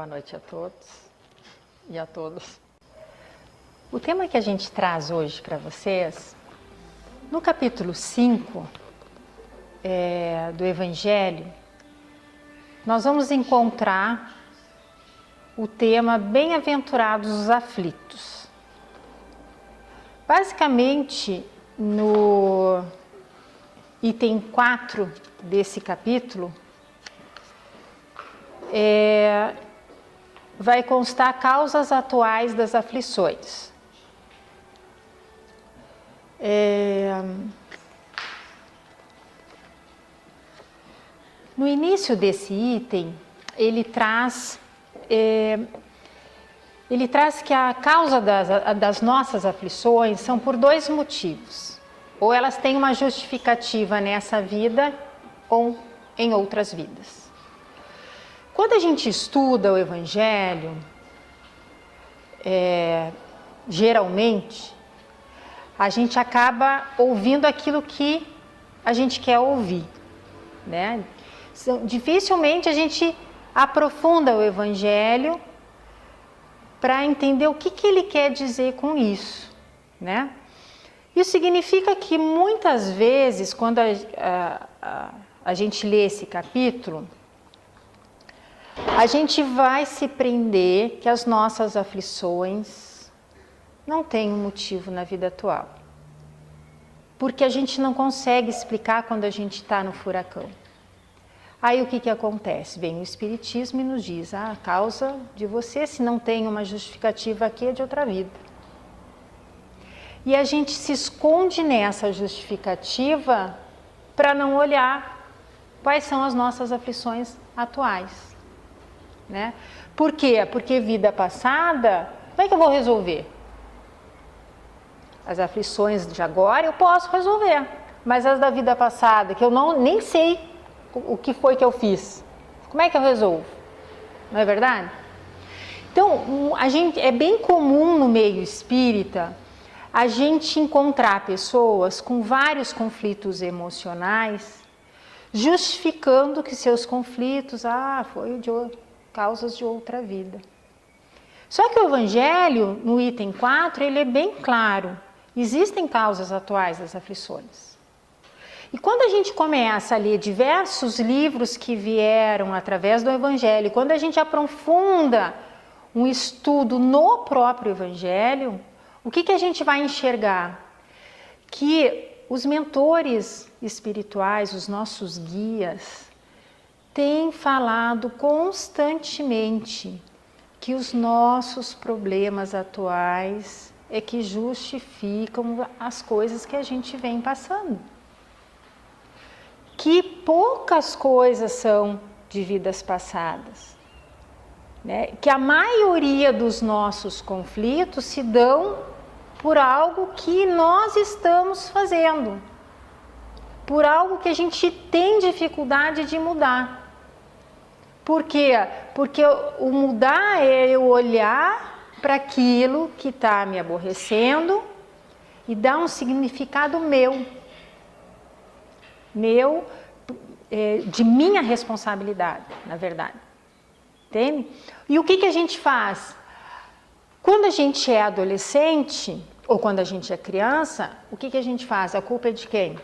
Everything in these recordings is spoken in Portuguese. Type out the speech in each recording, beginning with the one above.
Boa noite a todos e a todas. O tema que a gente traz hoje para vocês, no capítulo 5 do Evangelho, nós vamos encontrar o tema Bem-aventurados os aflitos. Basicamente, no item 4 desse capítulo, vai constar causas atuais das aflições. No início desse item, ele traz que a causa das nossas aflições são por dois motivos. Ou elas têm uma justificativa nessa vida ou em outras vidas. Quando a gente estuda o Evangelho, geralmente, a gente acaba ouvindo aquilo que a gente quer ouvir, né? Dificilmente a gente aprofunda o Evangelho para entender o que ele quer dizer com isso, né? Isso significa que muitas vezes, quando a gente lê esse capítulo, a gente vai se prender que as nossas aflições não têm um motivo na vida atual. Porque a gente não consegue explicar quando a gente está no furacão. Aí o que acontece? Vem o Espiritismo e nos diz, a causa de você, se não tem uma justificativa aqui, é de outra vida. E a gente se esconde nessa justificativa para não olhar quais são as nossas aflições atuais. Né? Por quê? Porque vida passada, como é que eu vou resolver? As aflições de agora eu posso resolver, mas as da vida passada, que eu nem sei o que foi que eu fiz, como é que eu resolvo? Não é verdade? Então, é bem comum no meio espírita a gente encontrar pessoas com vários conflitos emocionais, justificando que seus conflitos, foi causas de outra vida. Só que o Evangelho, no item 4, ele é bem claro. Existem causas atuais das aflições. E quando a gente começa a ler diversos livros que vieram através do Evangelho, quando a gente aprofunda um estudo no próprio Evangelho, o que a gente vai enxergar? Que os mentores espirituais, os nossos guias, têm falado constantemente que os nossos problemas atuais é que justificam as coisas que a gente vem passando. Que poucas coisas são de vidas passadas, né? Que a maioria dos nossos conflitos se dão por algo que nós estamos fazendo, por algo que a gente tem dificuldade de mudar. Por quê? Porque o mudar é eu olhar para aquilo que está me aborrecendo e dar um significado meu, de minha responsabilidade, na verdade. Entende? E o que a gente faz? Quando a gente é adolescente, ou quando a gente é criança, o que a gente faz? A culpa é de quem?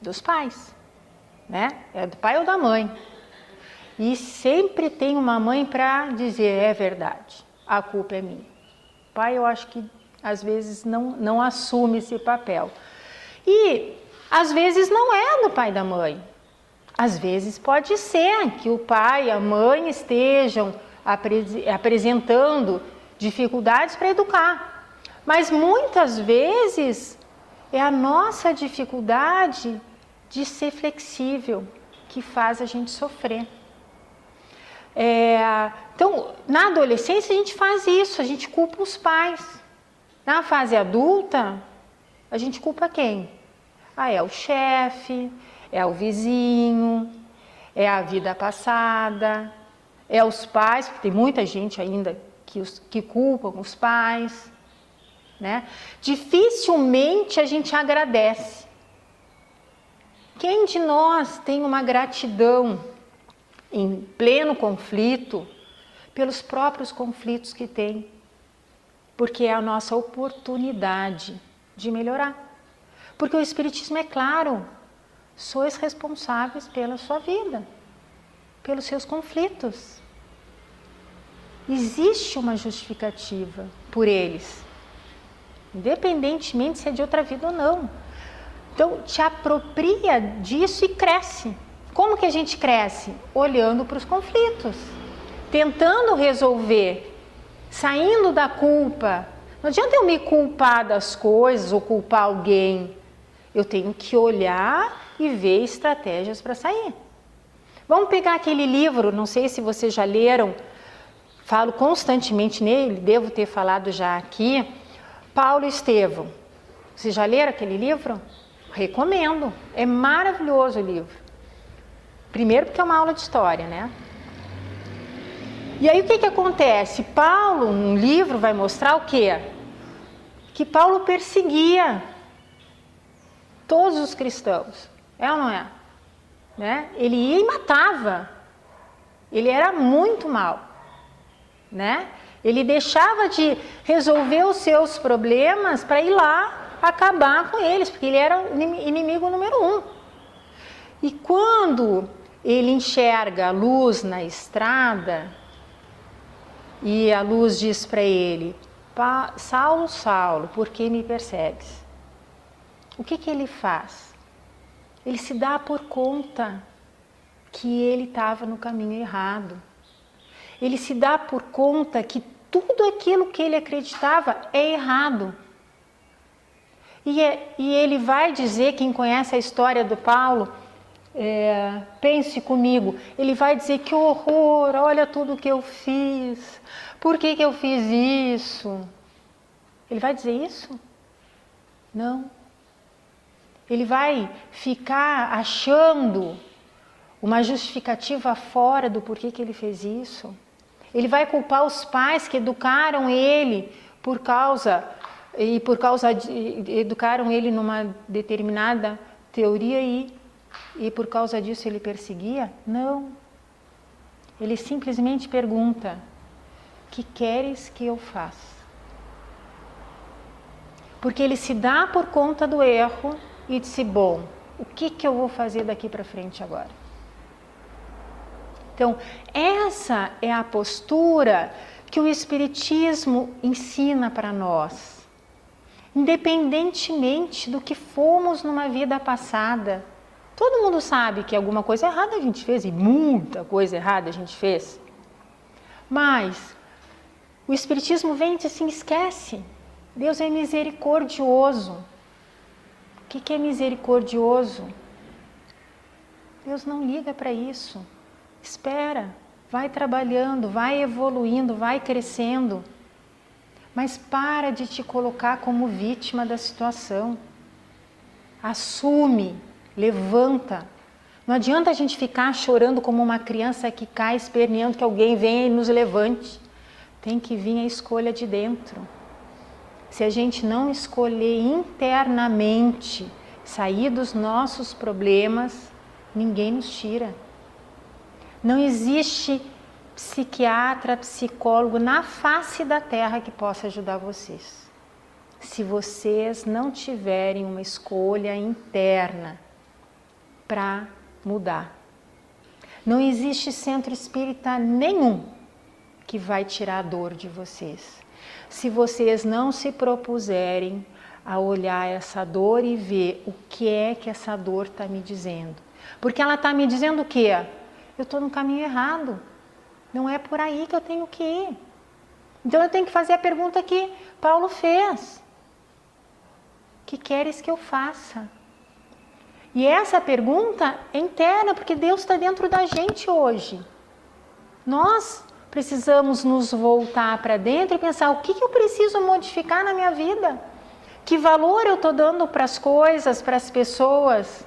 Dos pais, né? É do pai ou da mãe. E sempre tem uma mãe para dizer, é verdade, a culpa é minha. O pai, eu acho que às vezes não assume esse papel. E às vezes não é do pai e da mãe. Às vezes pode ser que o pai e a mãe estejam apresentando dificuldades para educar. Mas muitas vezes é a nossa dificuldade de ser flexível que faz a gente sofrer. Então, na adolescência a gente faz isso, a gente culpa os pais. Na fase adulta, a gente culpa quem? É o chefe, é o vizinho, é a vida passada, é os pais, porque tem muita gente ainda que culpam os pais, né? Dificilmente a gente agradece. Quem de nós tem uma gratidão em pleno conflito, pelos próprios conflitos que tem, porque é a nossa oportunidade de melhorar. Porque o Espiritismo é claro, sois responsáveis pela sua vida, pelos seus conflitos. Existe uma justificativa por eles, independentemente se é de outra vida ou não. Então, te apropria disso e cresce. Como que a gente cresce? Olhando para os conflitos, tentando resolver, saindo da culpa. Não adianta eu me culpar das coisas ou culpar alguém. Eu tenho que olhar e ver estratégias para sair. Vamos pegar aquele livro, não sei se vocês já leram, falo constantemente nele, devo ter falado já aqui, Paulo Estevão. Vocês já leram aquele livro? Recomendo, é maravilhoso o livro. Primeiro porque é uma aula de história, né? E aí o que acontece? Paulo, um livro, vai mostrar o quê? Que Paulo perseguia todos os cristãos, é ou não é? Né? Ele ia e matava, ele era muito mau, né? Ele deixava de resolver os seus problemas para ir lá acabar com eles, porque ele era o inimigo número 1. E quando ele enxerga a luz na estrada, e a luz diz para ele, Saulo, Saulo, por que me persegues? O que ele faz? Ele se dá por conta que ele estava no caminho errado. Ele se dá por conta que tudo aquilo que ele acreditava é errado. E ele vai dizer, quem conhece a história do Paulo, pense comigo, ele vai dizer que horror, olha tudo que eu fiz, por que eu fiz isso? Ele vai dizer isso? Não. Ele vai ficar achando uma justificativa fora do porquê que ele fez isso. Ele vai culpar os pais que educaram ele educaram ele numa determinada teoria e por causa disso ele perseguia? Não. Ele simplesmente pergunta, que queres que eu faça? Porque ele se dá por conta do erro e disse, bom, o que eu vou fazer daqui para frente agora? Então, essa é a postura que o Espiritismo ensina para nós. Independentemente do que fomos numa vida passada. Todo mundo sabe que alguma coisa errada a gente fez, e muita coisa errada a gente fez. Mas o Espiritismo vem e diz assim, esquece. Deus é misericordioso. O que é misericordioso? Deus não liga para isso. Espera, vai trabalhando, vai evoluindo, vai crescendo. Mas para de te colocar como vítima da situação. Assume, levanta. Não adianta a gente ficar chorando como uma criança que cai esperneando que alguém venha e nos levante. Tem que vir a escolha de dentro. Se a gente não escolher internamente sair dos nossos problemas, ninguém nos tira. Não existe psiquiatra, psicólogo na face da terra que possa ajudar vocês. Se vocês não tiverem uma escolha interna para mudar. Não existe centro espírita nenhum que vai tirar a dor de vocês. Se vocês não se propuserem a olhar essa dor e ver o que é que essa dor está me dizendo. Porque ela está me dizendo o quê? Eu estou no caminho errado. Não é por aí que eu tenho que ir. Então eu tenho que fazer a pergunta que Paulo fez. O que queres que eu faça? E essa pergunta é interna, porque Deus está dentro da gente hoje. Nós precisamos nos voltar para dentro e pensar o que eu preciso modificar na minha vida? Que valor eu estou dando para as coisas, para as pessoas?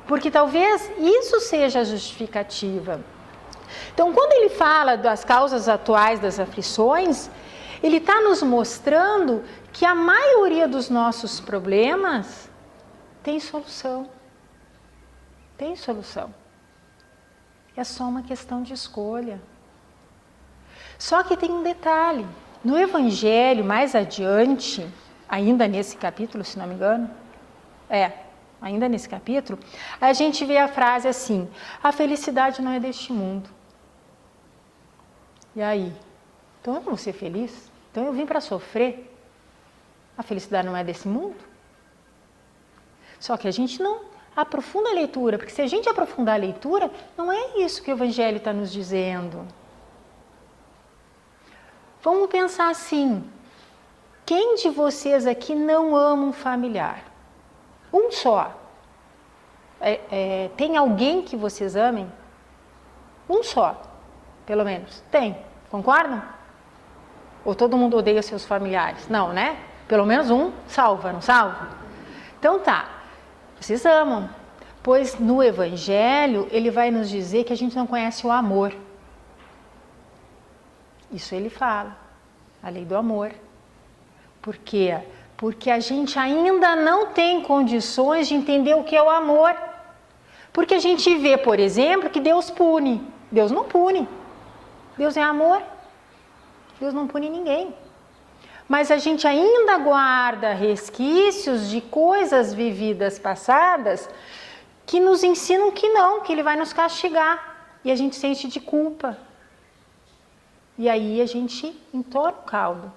Porque talvez isso seja a justificativa. Então, quando ele fala das causas atuais das aflições, ele está nos mostrando que a maioria dos nossos problemas tem solução. Tem solução. É só uma questão de escolha. Só que tem um detalhe. No Evangelho, mais adiante, ainda nesse capítulo, se não me engano, ainda nesse capítulo, a gente vê a frase assim: a felicidade não é deste mundo. E aí? Então eu não vou ser feliz? Então eu vim para sofrer? A felicidade não é desse mundo? Só que a gente não aprofunda a leitura, porque se a gente aprofundar a leitura, não é isso que o Evangelho está nos dizendo. Vamos pensar assim: quem de vocês aqui não ama um familiar? Um só. Tem alguém que vocês amem? Um só, pelo menos. Tem. Concordam? Ou todo mundo odeia seus familiares? Não, né? Pelo menos um salva, não salva? Então tá, vocês amam. Pois no Evangelho ele vai nos dizer que a gente não conhece o amor. Isso ele fala, a lei do amor. Por quê? Porque a gente ainda não tem condições de entender o que é o amor. Porque a gente vê, por exemplo, que Deus pune. Deus não pune. Deus é amor. Deus não pune ninguém. Mas a gente ainda guarda resquícios de coisas vividas passadas que nos ensinam que não, que Ele vai nos castigar. E a gente sente de culpa. E aí a gente entorna o caldo.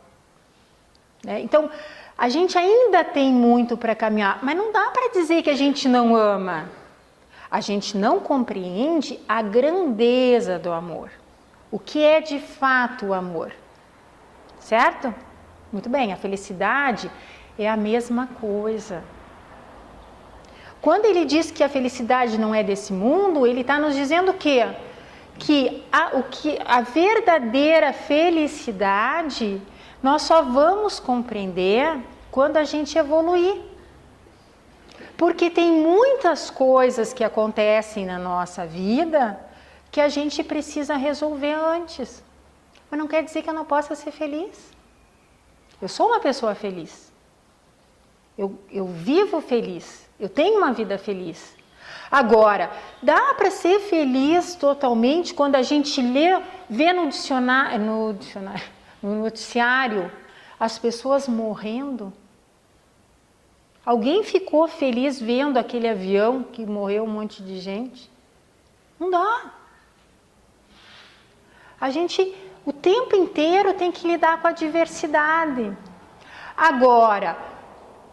Então, a gente ainda tem muito para caminhar, mas não dá para dizer que a gente não ama. A gente não compreende a grandeza do amor. O que é de fato o amor? Certo? Muito bem, a felicidade é a mesma coisa. Quando ele diz que a felicidade não é desse mundo, ele está nos dizendo o quê? Que a verdadeira felicidade nós só vamos compreender quando a gente evoluir. Porque tem muitas coisas que acontecem na nossa vida que a gente precisa resolver antes. Mas não quer dizer que eu não possa ser feliz. Eu sou uma pessoa feliz. Eu vivo feliz. Eu tenho uma vida feliz. Agora, dá para ser feliz totalmente quando a gente vê no noticiário as pessoas morrendo? Alguém ficou feliz vendo aquele avião que morreu um monte de gente? Não dá. A gente o tempo inteiro tem que lidar com a diversidade. Agora,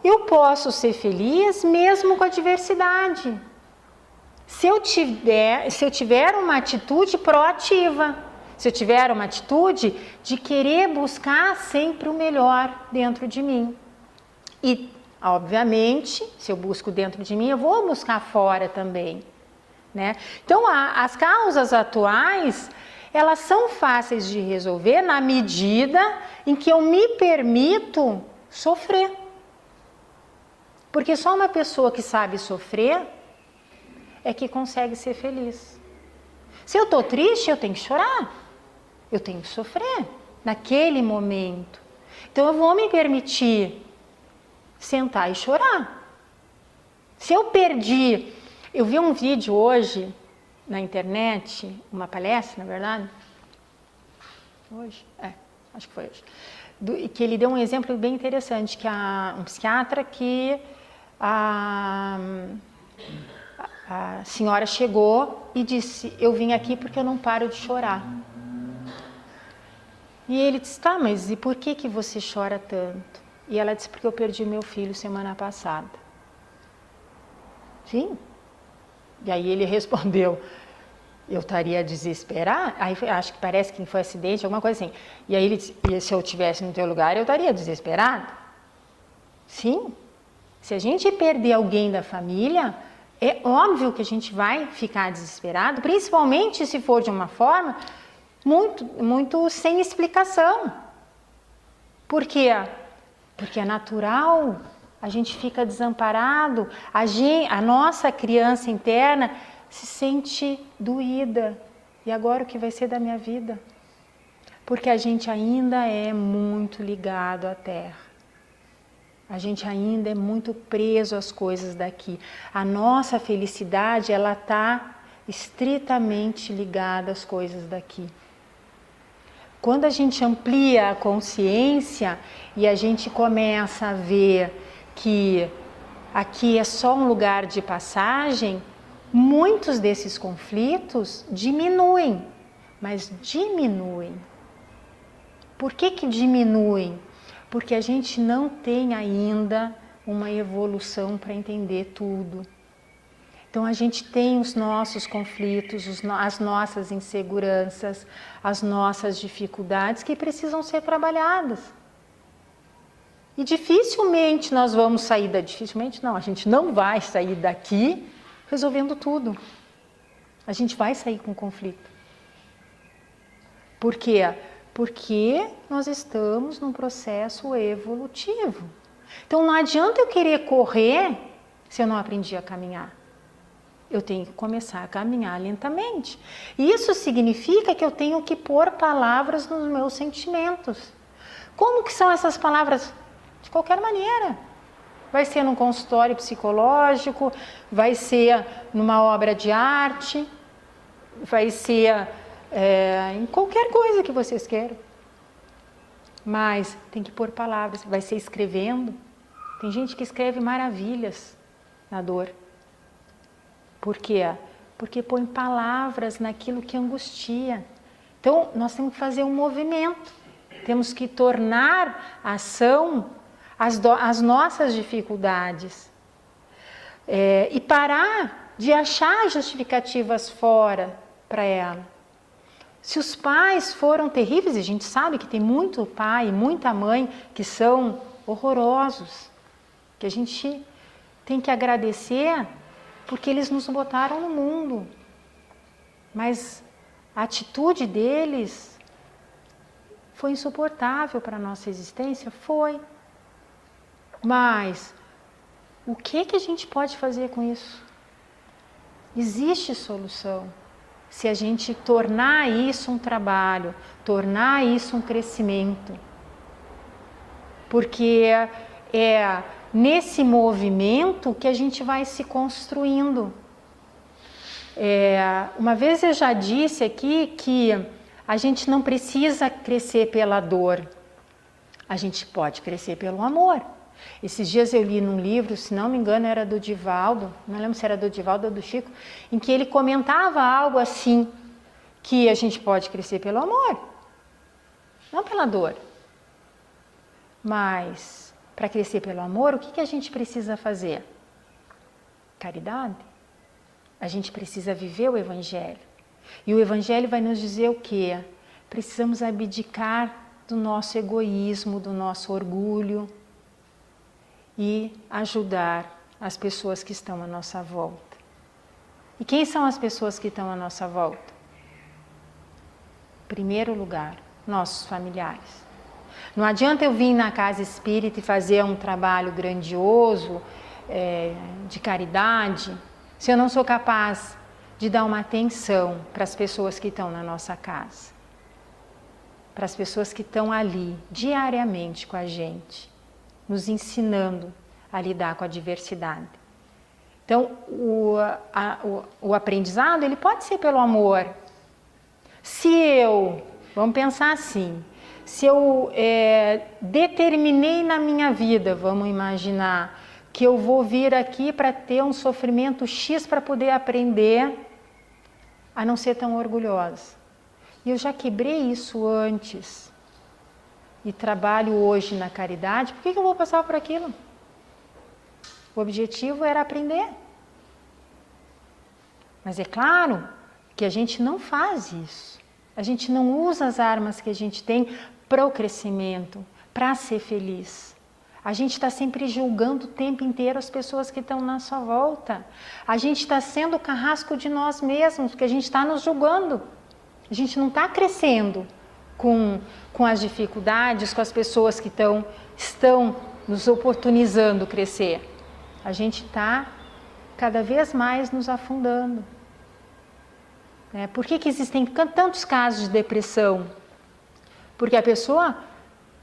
eu posso ser feliz mesmo com a diversidade. Se eu tiver uma atitude proativa, se eu tiver uma atitude de querer buscar sempre o melhor dentro de mim. E, obviamente, se eu busco dentro de mim, eu vou buscar fora também. Né? Então, as causas atuais, elas são fáceis de resolver na medida em que eu me permito sofrer. Porque só uma pessoa que sabe sofrer é que consegue ser feliz. Se eu estou triste, eu tenho que chorar. Eu tenho que sofrer naquele momento. Então eu vou me permitir sentar e chorar. Se eu perdi... Eu vi um vídeo hoje na internet, uma palestra, na verdade. Hoje? Acho que foi hoje. Que ele deu um exemplo bem interessante, que um psiquiatra que a senhora chegou e disse: eu vim aqui porque eu não paro de chorar. E ele disse: tá, mas e por que você chora tanto? E ela disse: porque eu perdi meu filho semana passada. Sim. E aí ele respondeu: eu estaria desesperado? Aí acho que parece que foi acidente, alguma coisa assim. E aí ele disse: e se eu estivesse no teu lugar, eu estaria desesperado? Sim. Se a gente perder alguém da família, é óbvio que a gente vai ficar desesperado, principalmente se for de uma forma muito sem explicação. Por quê? Porque é natural, a gente fica desamparado, a nossa criança interna se sente doída. E agora o que vai ser da minha vida? Porque a gente ainda é muito ligado à terra. A gente ainda é muito preso às coisas daqui. A nossa felicidade, ela está estritamente ligada às coisas daqui. Quando a gente amplia a consciência e a gente começa a ver que aqui é só um lugar de passagem, muitos desses conflitos diminuem, mas diminuem. Por que diminuem? Porque a gente não tem ainda uma evolução para entender tudo. Então a gente tem os nossos conflitos, as nossas inseguranças, as nossas dificuldades que precisam ser trabalhadas. E dificilmente nós vamos sair dificilmente não, a gente não vai sair daqui resolvendo tudo. A gente vai sair com conflito. Por quê? Porque nós estamos num processo evolutivo. Então não adianta eu querer correr se eu não aprendi a caminhar. Eu tenho que começar a caminhar lentamente. Isso significa que eu tenho que pôr palavras nos meus sentimentos. Como que são essas palavras? De qualquer maneira. Vai ser num consultório psicológico, vai ser numa obra de arte, vai ser em qualquer coisa que vocês queiram. Mas tem que pôr palavras, vai ser escrevendo. Tem gente que escreve maravilhas na dor. Por quê? Porque põe palavras naquilo que angustia. Então, nós temos que fazer um movimento. Temos que tornar a ação as nossas dificuldades. E parar de achar justificativas fora para ela. Se os pais foram terríveis, e a gente sabe que tem muito pai e muita mãe que são horrorosos, que a gente tem que agradecer porque eles nos botaram no mundo. Mas a atitude deles foi insuportável para a nossa existência? Foi. Mas o que a gente pode fazer com isso? Existe solução. Se a gente tornar isso um trabalho, tornar isso um crescimento. Porque é nesse movimento que a gente vai se construindo. Uma vez eu já disse aqui que a gente não precisa crescer pela dor, a gente pode crescer pelo amor. Esses dias eu li num livro, se não me engano era do Divaldo, não lembro se era do Divaldo ou do Chico, em que ele comentava algo assim, que a gente pode crescer pelo amor, não pela dor. Mas, para crescer pelo amor, o que a gente precisa fazer? Caridade. A gente precisa viver o Evangelho. E o Evangelho vai nos dizer o quê? Precisamos abdicar do nosso egoísmo, do nosso orgulho e ajudar as pessoas que estão à nossa volta. E quem são as pessoas que estão à nossa volta? Em primeiro lugar, nossos familiares. Não adianta eu vir na casa espírita e fazer um trabalho grandioso, de caridade, se eu não sou capaz de dar uma atenção para as pessoas que estão na nossa casa, para as pessoas que estão ali diariamente com a gente, nos ensinando a lidar com a diversidade. Então, o aprendizado, ele pode ser pelo amor. Vamos pensar assim, se eu determinei na minha vida, vamos imaginar, que eu vou vir aqui para ter um sofrimento X para poder aprender a não ser tão orgulhosa. E eu já quebrei isso antes e trabalho hoje na caridade, por que eu vou passar por aquilo? O objetivo era aprender. Mas é claro que a gente não faz isso. A gente não usa as armas que a gente tem para o crescimento, para ser feliz. A gente está sempre julgando o tempo inteiro as pessoas que estão na sua volta. A gente está sendo o carrasco de nós mesmos, porque a gente está nos julgando. A gente não está crescendo com as dificuldades, com as pessoas que estão nos oportunizando crescer. A gente está cada vez mais nos afundando. Por que existem tantos casos de depressão? Porque a pessoa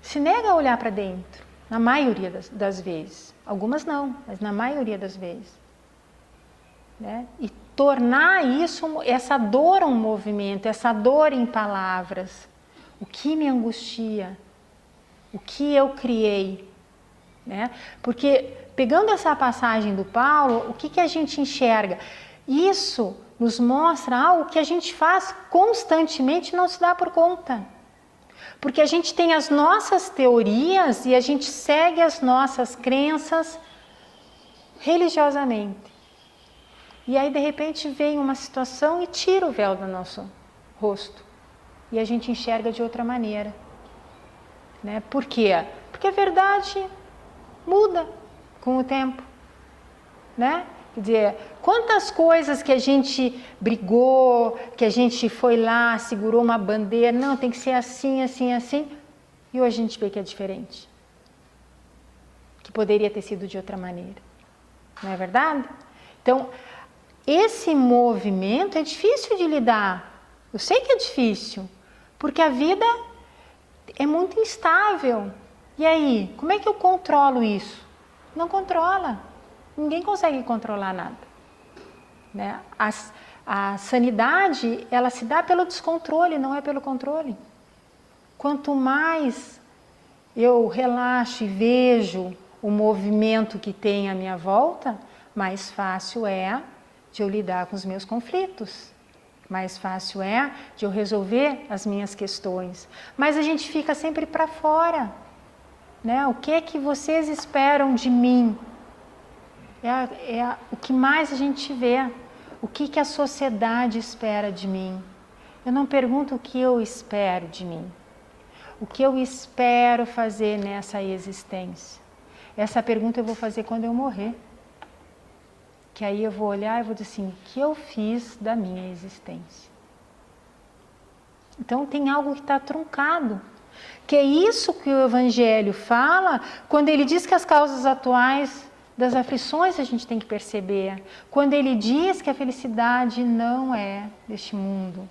se nega a olhar para dentro, na maioria das vezes. Algumas não, mas na maioria das vezes. E tornar isso, essa dor um movimento, essa dor em palavras. O que me angustia? O que eu criei? Né? Porque, pegando essa passagem do Paulo, o que a gente enxerga? Isso nos mostra algo que a gente faz constantemente e não se dá por conta. Porque a gente tem as nossas teorias e a gente segue as nossas crenças religiosamente. E aí, de repente, vem uma situação e tira o véu do nosso rosto. E a gente enxerga de outra maneira. Né? Por quê? Porque a verdade muda com o tempo. Né? Quer dizer, quantas coisas que a gente brigou, que a gente foi lá, segurou uma bandeira, não, tem que ser assim, assim, assim, e hoje a gente vê que é diferente. Que poderia ter sido de outra maneira. Não é verdade? Então, esse movimento é difícil de lidar. Eu sei que é difícil, porque a vida é muito instável. E aí, como é que eu controlo isso? Não controla. Ninguém consegue controlar nada. Né? A sanidade, ela se dá pelo descontrole, não é pelo controle. Quanto mais eu relaxo e vejo o movimento que tem à minha volta, mais fácil é de eu lidar com os meus conflitos. Mais fácil é de eu resolver as minhas questões. Mas a gente fica sempre para fora. Né? O que é que vocês esperam de mim? O que mais a gente vê. O que a sociedade espera de mim? Eu não pergunto o que eu espero de mim. O que eu espero fazer nessa existência? Essa pergunta eu vou fazer quando eu morrer. Que aí eu vou olhar e vou dizer assim, o que eu fiz da minha existência? Então tem algo que está truncado. Que é isso que o Evangelho fala quando ele diz que as causas atuais das aflições a gente tem que perceber. Quando ele diz que a felicidade não é deste mundo.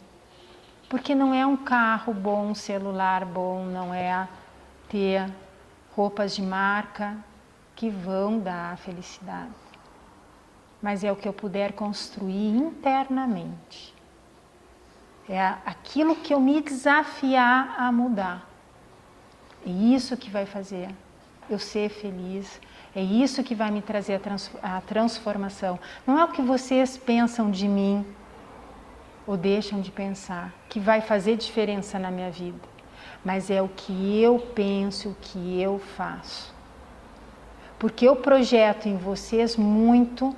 Porque não é um carro bom, um celular bom, não é ter roupas de marca que vão dar a felicidade. Mas é o que eu puder construir internamente. É aquilo que eu me desafiar a mudar. É isso que vai fazer eu ser feliz. É isso que vai me trazer a transformação. Não é o que vocês pensam de mim ou deixam de pensar que vai fazer diferença na minha vida. Mas é o que eu penso, o que eu faço. Porque eu projeto em vocês muito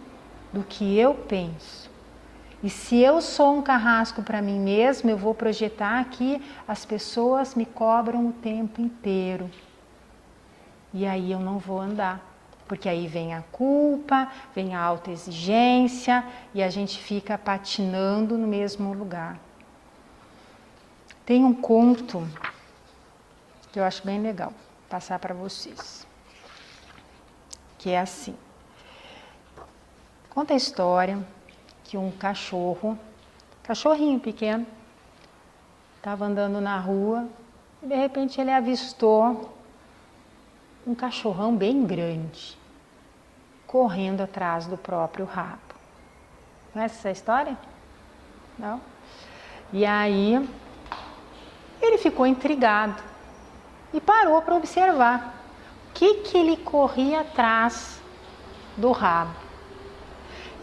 do que eu penso. E se eu sou um carrasco para mim mesmo, eu vou projetar que as pessoas me cobram o tempo inteiro. E aí eu não vou andar. Porque aí vem a culpa, vem a autoexigência e a gente fica patinando no mesmo lugar. Tem um conto que eu acho bem legal passar para vocês. Que é assim. Conta a história que um cachorrinho pequeno, estava andando na rua e de repente ele avistou um cachorrão bem grande, correndo atrás do próprio rabo. Conhece essa história? Não? E aí ele ficou intrigado e parou para observar o que ele corria atrás do rabo.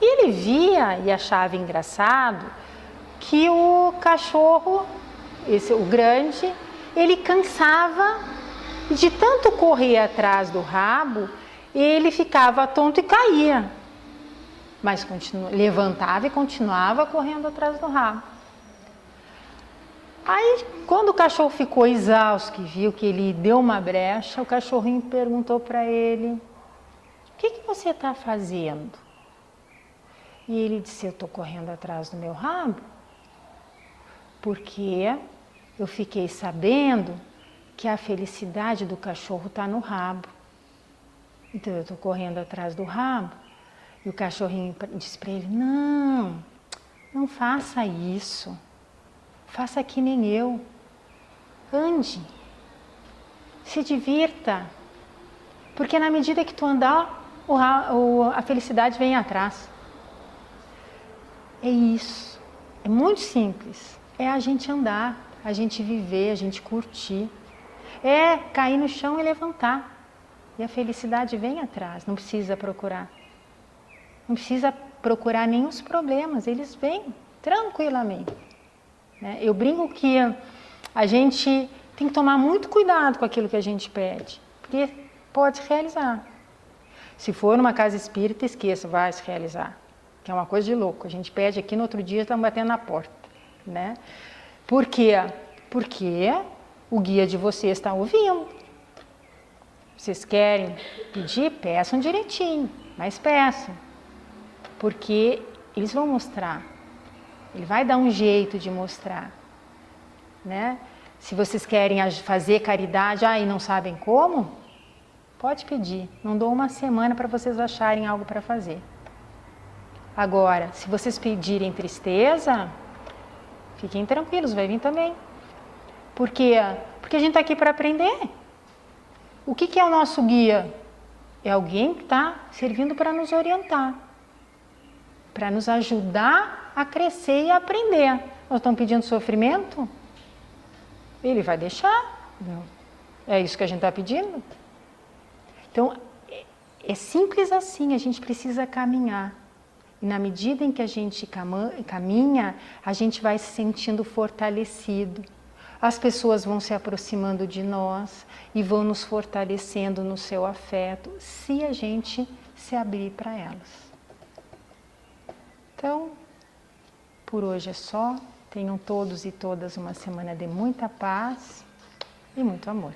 E ele via e achava engraçado que o cachorro, o grande, ele cansava e de tanto correr atrás do rabo, ele ficava tonto e caía. Mas levantava e continuava correndo atrás do rabo. Aí, quando o cachorro ficou exausto, que viu que ele deu uma brecha, o cachorrinho perguntou para ele, o que você está fazendo? E ele disse, eu estou correndo atrás do meu rabo, porque eu fiquei sabendo que a felicidade do cachorro está no rabo. Então eu estou correndo atrás do rabo. E o cachorrinho disse para ele, não faça isso. Faça que nem eu. Ande. Se divirta. Porque na medida que tu andar, a felicidade vem atrás. é isso. É muito simples. É a gente andar, a gente viver, a gente curtir. É cair no chão e levantar. E a felicidade vem atrás, não precisa procurar. Não precisa procurar nenhum problemas, eles vêm tranquilamente. Né? Eu brinco que a gente tem que tomar muito cuidado com aquilo que a gente pede, porque pode se realizar. Se for numa casa espírita, esqueça, vai se realizar. Que é uma coisa de louco. A gente pede aqui, no outro dia estamos batendo na porta. Né? Por quê? Porque o guia de vocês está ouvindo. Vocês querem pedir? Peçam direitinho, mas peçam. Porque eles vão mostrar. Ele vai dar um jeito de mostrar. Né? Se vocês querem fazer caridade e não sabem como, pode pedir. Não dou uma semana para vocês acharem algo para fazer. Agora, se vocês pedirem tristeza, fiquem tranquilos, vai vir também. Por quê? Porque a gente está aqui para aprender. O que é o nosso guia? É alguém que está servindo para nos orientar, para nos ajudar a crescer e a aprender. Nós estamos pedindo sofrimento? Ele vai deixar? Não. É isso que a gente está pedindo? Então, é simples assim, a gente precisa caminhar. E na medida em que a gente caminha, a gente vai se sentindo fortalecido. As pessoas vão se aproximando de nós e vão nos fortalecendo no seu afeto, se a gente se abrir para elas. Então, por hoje é só. Tenham todos e todas uma semana de muita paz e muito amor.